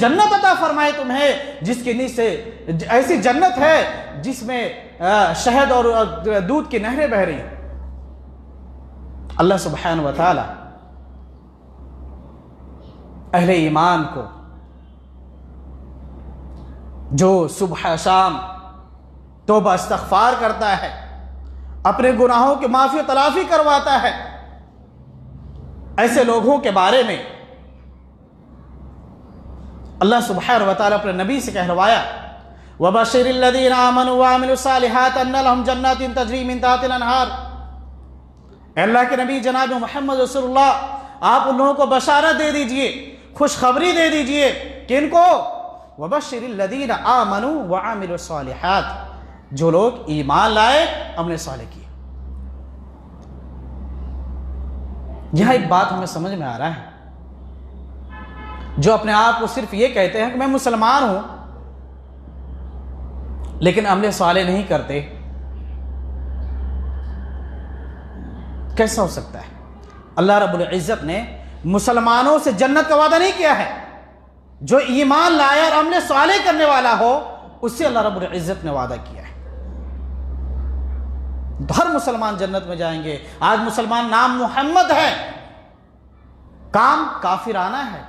जन्नत अता फरमाए तुम्हें जिसके नीचे ऐसी जन्नत है जिसमें शहद और दूध की नहरें बह रही। अल्लाह सुब्हानहु व तआला अहले ईमान को जो सुबह शाम तौबा इस्तग़फ़ार करता है, अपने गुनाहों की माफ़ी तलाफ़ी करवाता है, ऐसे लोगों के बारे में अल्लाह सुब्हानहु व तआला अपने नबी से कहलवाया, वबश्शिरिल लज़ीना आमनू व अमिलुस्सालिहात अन्ना लहुम जन्नातिन तजरी मिन तहतिल अन्हार। अल्लाह के नबी जनाब मोहम्मद रसूलुल्लाह, आप उन लोगों को बशारत दे दीजिए, खुशखबरी दे दीजिए कि इनको वबश्शिरिल लज़ीना आमनू व अमिलुस्सालिहात, जो लोग ईमान लाए, अमल सालेह किए। यह एक बात हमें समझ में आ रहा है, जो अपने आप को सिर्फ ये कहते हैं कि मैं मुसलमान हूं, लेकिन अमल सालेह नहीं करते, कैसा हो सकता है? अल्लाह रब्बुल इज्जत ने मुसलमानों से जन्नत का वादा नहीं किया है। जो ईमान लाया और अमल सालेह करने वाला हो, उससे अल्लाह रब्बुल इज्जत ने वादा किया है। हर मुसलमान जन्नत में जाएंगे। आज मुसलमान नाम मोहम्मद है, काम काफिराना है,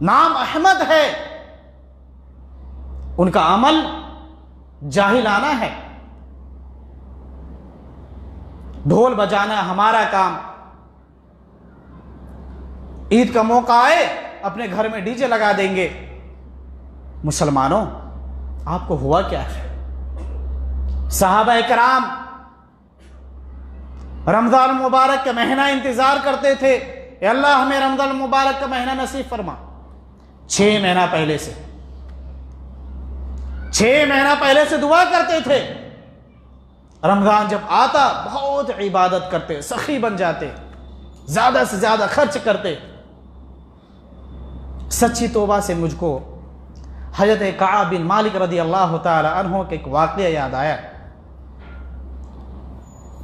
नाम अहमद है, उनका अमल जाहिलाना है। ढोल बजाना हमारा काम, ईद का मौका आए अपने घर में डीजे लगा देंगे। मुसलमानों, आपको हुआ क्या है? सहाबा इकराम रमजान मुबारक का महीना इंतजार करते थे, अल्लाह हमें रमजान मुबारक का महीना नसीब फरमा। 6 महीना पहले से 6 महीना पहले से दुआ करते थे। रमजान जब आता बहुत इबादत करते, सखी बन जाते, ज्यादा से ज्यादा खर्च करते। सच्ची तौबा से मुझको हज़रत कअब बिन मालिक रज़ी अल्लाह तआला अन्हु का एक वाक़या याद आया,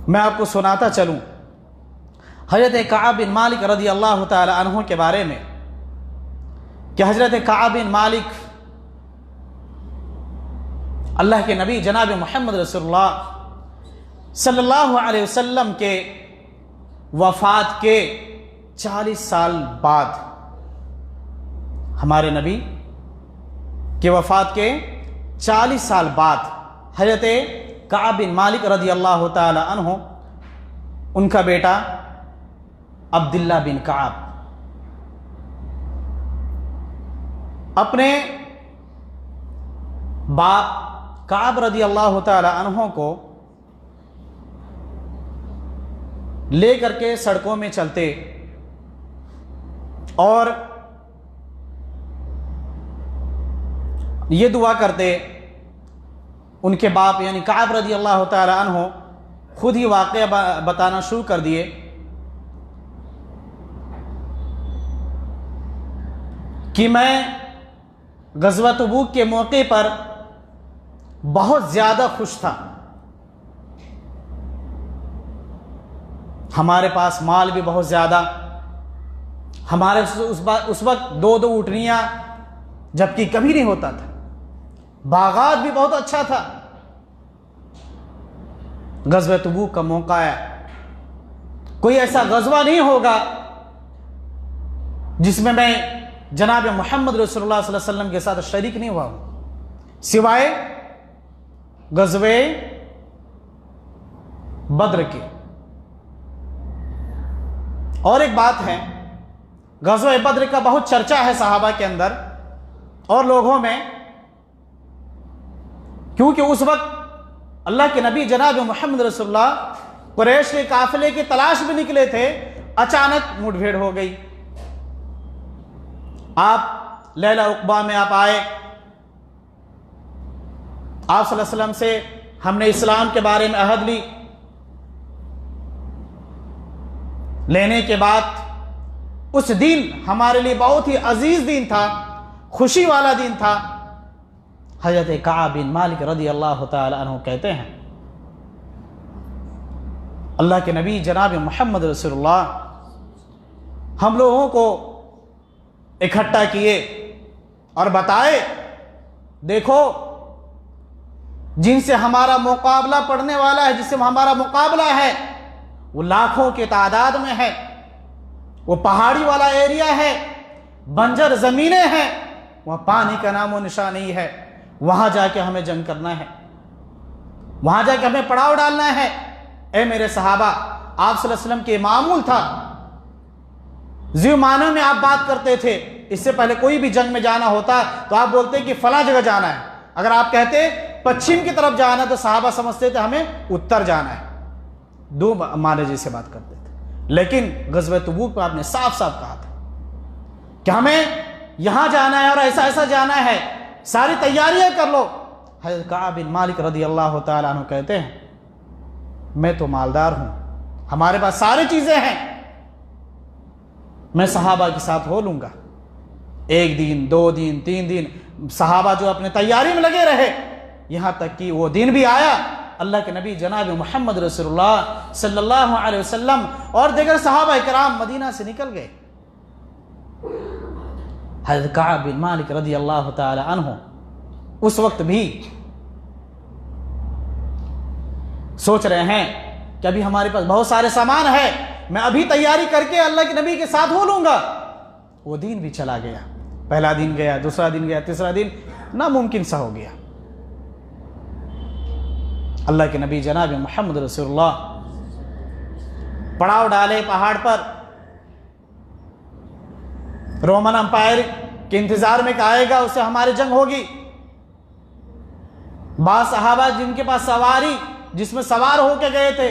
मैं आपको सुनाता चलूं। हज़रत कअब बिन मालिक रज़ी अल्लाह तआला अन्हु के बारे में कि हज़रत कअब बिन मालिक अल्लाह के नबी जनाब मोहम्मद रसूलुल्लाह सल्लल्लाहु अलैहि वसल्लम के वफ़ात के 40 साल बाद, हमारे नबी के वफ़ात के 40 साल बाद हज़रत कअब बिन मालिक रज़ी अल्लाह तआला अन्हु, उनका बेटा अब्दुल्लाह बिन कअब अपने बाप कअब रज़ी अल्लाह तआला अन्हु को लेकर के सड़कों में चलते और ये दुआ करते। उनके बाप यानी कअब रज़ी अल्लाह तआला अन्हु खुद ही वाक़या बताना शुरू कर दिए कि मैं ग़ज़वा तबूक के मौके पर बहुत ज़्यादा खुश था। हमारे पास माल भी बहुत ज़्यादा, हमारे उस वक्त 2-2 ऊँटनियाँ, जबकि कभी नहीं होता था। बागात भी बहुत अच्छा था। ग़ज़वा तबूक का मौका आया, कोई ऐसा ग़ज़वा नहीं होगा जिसमें मैं जनाब मोहम्मद रसूलुल्लाह सल्लल्लाहु अलैहि वसल्लम के साथ शरीक नहीं हुआ हूं, सिवाय ग़ज़वे बद्र के। और एक बात है, ग़ज़वा बद्र का बहुत चर्चा है सहाबा के अंदर और लोगों में, क्योंकि उस वक्त अल्लाह के नबी जनाब मोहम्मद रसूलुल्लाह कुरैश के काफिले की तलाश में निकले थे। अचानक मुठभेड़ हो गई। आप लैला उक़बा में आप आए, आप सल्लल्लाहु अलैहि वसल्लम से हमने इस्लाम के बारे में अहद ली। लेने के बाद उस दिन हमारे लिए बहुत ही अजीज दिन था, खुशी वाला दिन था। हज़रत कअब बिन मालिक रज़ी अल्लाह तआला अन्हु कहते हैं, अल्लाह के नबी जनाब मोहम्मद रसूलुल्लाह हम लोगों को इकट्ठा किए और बताए, देखो जिनसे हमारा मुकाबला पड़ने वाला है, जिससे हमारा मुकाबला है, वो लाखों के तादाद में है, वो पहाड़ी वाला एरिया है, बंजर जमीनें हैं, वहां पानी का नामो निशान नहीं है। वहां जाके हमें जंग करना है, वहां जाके हमें पड़ाव डालना है। ए मेरे सहाबा, आप सल्लल्लाहु अलैहि वसल्लम के मामूल था, जीव मानव में आप बात करते थे। इससे पहले कोई भी जंग में जाना होता तो आप बोलते कि फला जगह जाना है। अगर आप कहते पश्चिम की तरफ जाना तो सहाबा समझते थे हमें उत्तर जाना है। दो माने जैसे बात करते थे। लेकिन ग़ज़वा तबूक पर आपने साफ साफ कहा था कि हमें यहां जाना है और ऐसा ऐसा जाना है, सारी तैयारियां कर लो। हज़रत काब बिन मालिक रज़ी अल्लाह तआला अन्हु कहते हैं, मैं तो मालदार हूं, हमारे पास सारी चीजें हैं, मैं सहाबा के साथ हो लूंगा। 1 दिन 2 दिन 3 दिन सहाबा जो अपने तैयारी में लगे रहे, यहां तक कि वो दिन भी आया, अल्लाह के नबी जनाब मोहम्मद रसूलुल्लाह सल्लल्लाहु अलैहि वसल्लम और दीगर सहाबा इकराम मदीना से निकल गए। हज़रत काब बिन मालिक रज़ी अल्लाह तआला अन्हु उस वक्त भी सोच रहे हैं कि अभी हमारे पास बहुत सारे सामान है, मैं अभी तैयारी करके अल्लाह के नबी के साथ हो लूंगा। वो दिन भी चला गया, पहला दिन गया, दूसरा दिन गया, तीसरा दिन नामुमकिन सा हो गया। अल्लाह के नबी जनाब मोहम्मद रसूलुल्लाह पड़ाव डाले पहाड़ पर। रोमन अंपायर के इंतजार में आएगा, उससे हमारी जंग होगी। बास सहाबा जिनके पास सवारी, जिसमें सवार होके गए थे,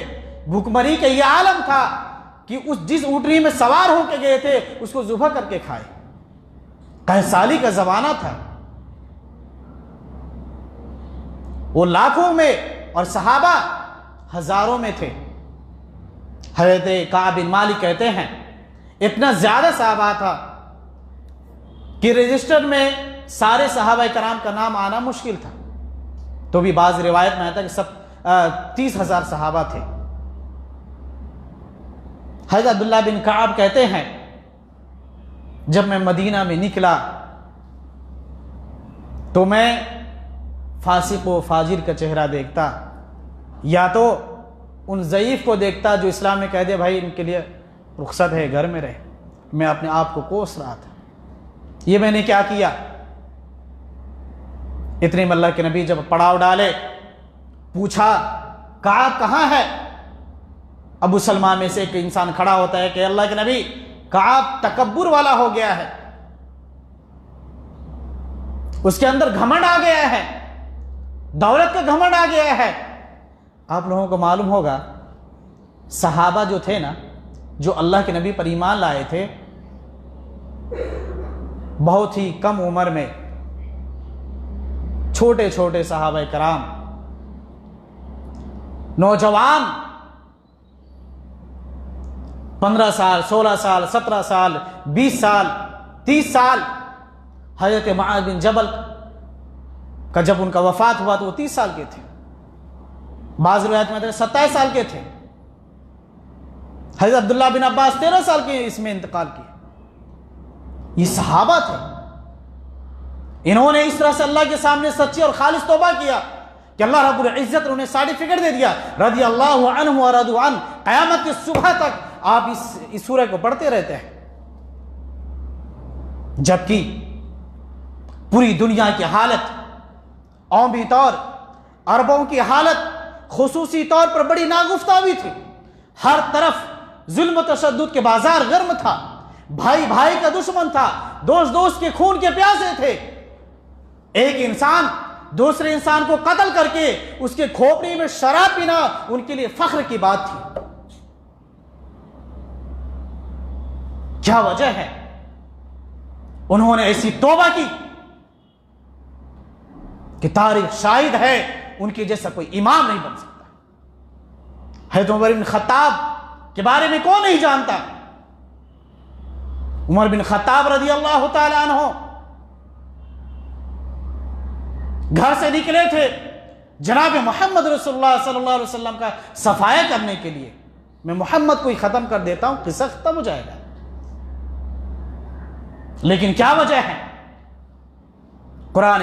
भूखमरी का यह आलम था कि जिस ऊँटनी में सवार होके गए थे उसको ज़ुबह करके खाए। कहसाली का जमाना था, वो लाखों में और सहाबा हजारों में थे। हज़रत काब बिन मालिक कहते हैं, इतना ज्यादा सहाबा था कि रजिस्टर में सारे सहाबा कराम का नाम आना मुश्किल था। तो भी बाज़ रिवायत में आता कि सब 30,000 सहाबा थे। हज़रत अब्दुल्लाह बिन काब कहते हैं, जब मैं मदीना में निकला तो मैं फासिक व फाजिर का चेहरा देखता, या तो उन ज़ईफ़ को देखता जो इस्लाम में कह दे भाई इनके लिए रुख्सत है, घर में रहे। मैं अपने आप को कोस रहा था, ये मैंने क्या किया। इतने में अल्लाह के नबी जब पड़ाव डाले, पूछा काब कहाँ है। अबू सलमा में से एक इंसान खड़ा होता है कि अल्लाह के नबी, काब तकब्बुर वाला हो गया है, उसके अंदर घमंड आ गया है, दौलत का घमंड आ गया है। आप लोगों को मालूम होगा सहाबा जो थे ना, जो अल्लाह के नबी पर ईमान लाए थे, बहुत ही कम उम्र में छोटे छोटे सहाबा कराम, नौजवान 15 साल 16 साल 17 साल 20 साल 30 साल। हज़रत मुआज़ बिन जबल का जब उनका वफात हुआ तो वो 30 साल के थे, बाज़ रिवायत में 27 साल के थे। हज़रत अब्दुल्लाह बिन अब्बास 13 साल के इसमें इंतकाल किए। ये सहाबा थे, इन्होंने इस तरह से अल्लाह के सामने सच्ची और खालिस तौबा किया कि अल्लाह रब्बुल इज्जत ने उन्हें सर्टिफिकेट दे दिया, रज़ी अल्लाहु अन्हु व रज़ू अन। क़यामत की सुबह तक आप इस सूरह को पढ़ते रहते हैं, जबकि पूरी दुनिया की हालत, कौमी तौर अरबों की हालत खुसूसी तौर पर बड़ी नागुफ्ता भी थी। हर तरफ जुल्म तशद्दुद के बाजार गर्म था, भाई भाई का दुश्मन था, दोस्त दोस्त के खून के प्यासे थे। एक इंसान दूसरे इंसान को कत्ल करके उसके खोपड़ी में शराब पीना उनके लिए फख्र की बात थी। क्या वजह है? उन्होंने ऐसी तौबा की कि तारीख शाहिद है उनके जैसा कोई इमाम नहीं बन सकता। हज़रत उमर बिन खत्ताब के बारे में कौन नहीं जानता। उमर बिन खत्ताब रज़ी अल्लाह तआला अन्हु घर से निकले थे जनाब मोहम्मद रसूलुल्लाह सल्लल्लाहु अलैहि वसल्लम का सफाया करने के लिए। मैं मोहम्मद को ही खत्म कर देता हूं, किस्सा खत्म हो जाएगा। लेकिन क्या वजह है? कुरान